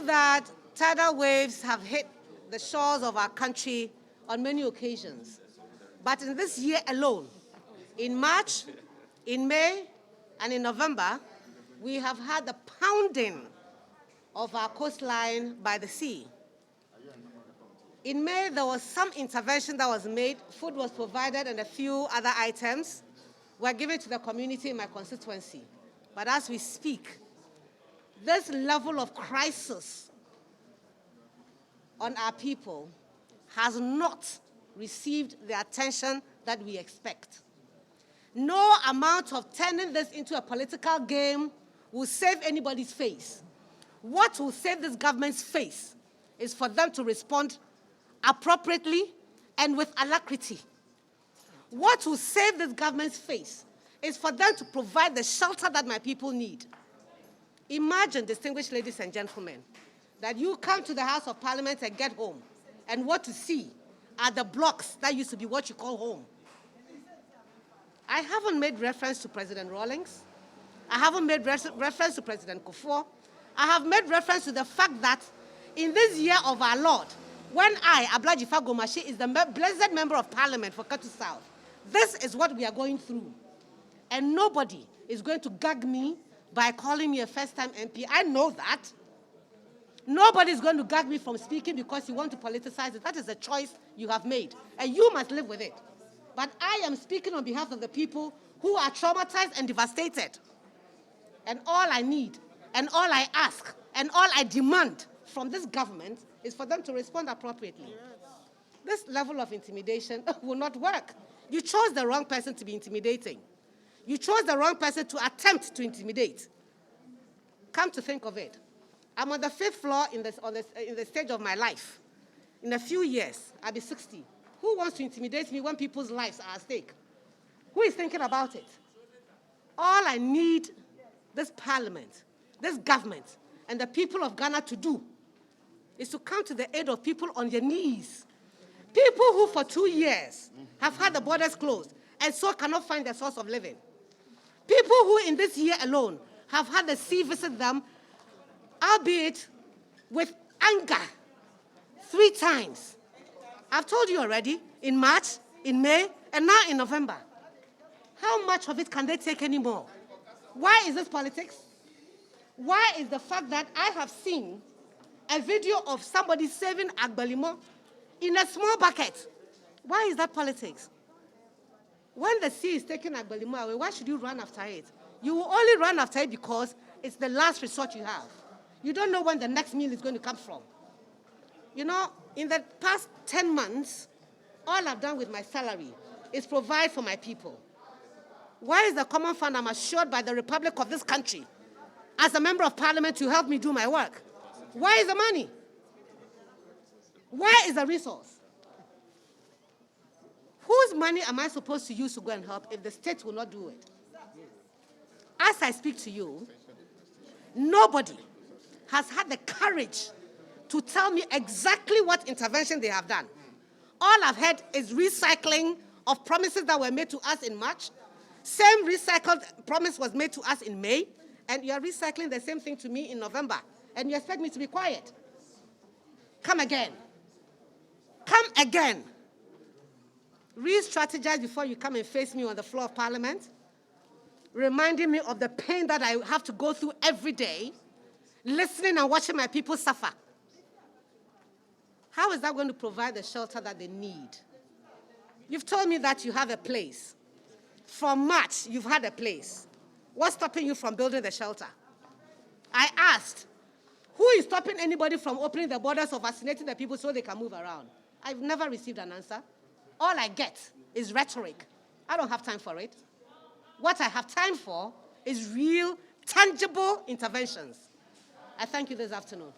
true that tidal waves have hit the shores of our country on many occasions. But in this year alone, in March, in May, and in November, we have had the pounding of our coastline by the sea. In May, there was some intervention that was made. Food was provided and a few other items were given to the community in my constituency. But as we speak, this level of crisis on our people has not received the attention that we expect. No amount of turning this into a political game will save anybody's face. What will save this government's face is for them to respond appropriately and with alacrity. What will save this government's face is for them to provide the shelter that my people need. Imagine, distinguished ladies and gentlemen, that you come to the House of Parliament and get home, and what you see are the blocks that used to be what you call home. I haven't made reference to President Rawlings. I haven't made reference to President Kufuor. I have made reference to the fact that in this year of our Lord, when I, Dzifa Gomashi, is the blessed member of Parliament for Ketu South, this is what we are going through. And nobody is going to gag me by calling me a first-time MP. I know that. Nobody is going to gag me from speaking because you want to politicize it. That is a choice you have made, and you must live with it. But I am speaking on behalf of the people who are traumatized and devastated. And all I need, and all I ask, and all I demand from this government is for them to respond appropriately. This level of intimidation will not work. You chose the wrong person to be intimidating. You chose the wrong person to attempt to intimidate. Come to think of it, I'm on the 5th floor in the stage of my life. In a few years, I'll be 60. Who wants to intimidate me when people's lives are at stake? Who is thinking about it? All I need this parliament, this government, and the people of Ghana to do is to come to the aid of people on their knees. People who for 2 years have had the borders closed and so cannot find their source of living. People who in this year alone have had the sea visit them, albeit with anger, 3 times. I've told you already, in March, in May, and now in November. How much of it can they take anymore? Why is this politics? Why is the fact that I have seen a video of somebody saving Agbalimo in a small bucket? Why is that politics? When the sea is taking Agbalimo away, why should you run after it? You will only run after it because it's the last resort you have. You don't know when the next meal is going to come from. You know, in the past 10 months, all I've done with my salary is provide for my people. Why is the common fund I'm assured by the Republic of this country as a member of Parliament to help me do my work? Why is the money? Where is the resource? Whose money am I supposed to use to go and help if the state will not do it? As I speak to you, nobody has had the courage to tell me exactly what intervention they have done. All I've heard is recycling of promises that were made to us in March. Same recycled promise was made to us in May, and you are recycling the same thing to me in November, and you expect me to be quiet. Come again. Come again. Re-strategize before you come and face me on the floor of Parliament, reminding me of the pain that I have to go through every day, listening and watching my people suffer. How is that going to provide the shelter that they need? You've told me that you have a place. From March, you've had a place. What's stopping you from building the shelter? I asked, who is stopping anybody from opening the borders or vaccinating the people so they can move around? I've never received an answer. All I get is rhetoric. I don't have time for it. What I have time for is real, tangible interventions. I thank you this afternoon.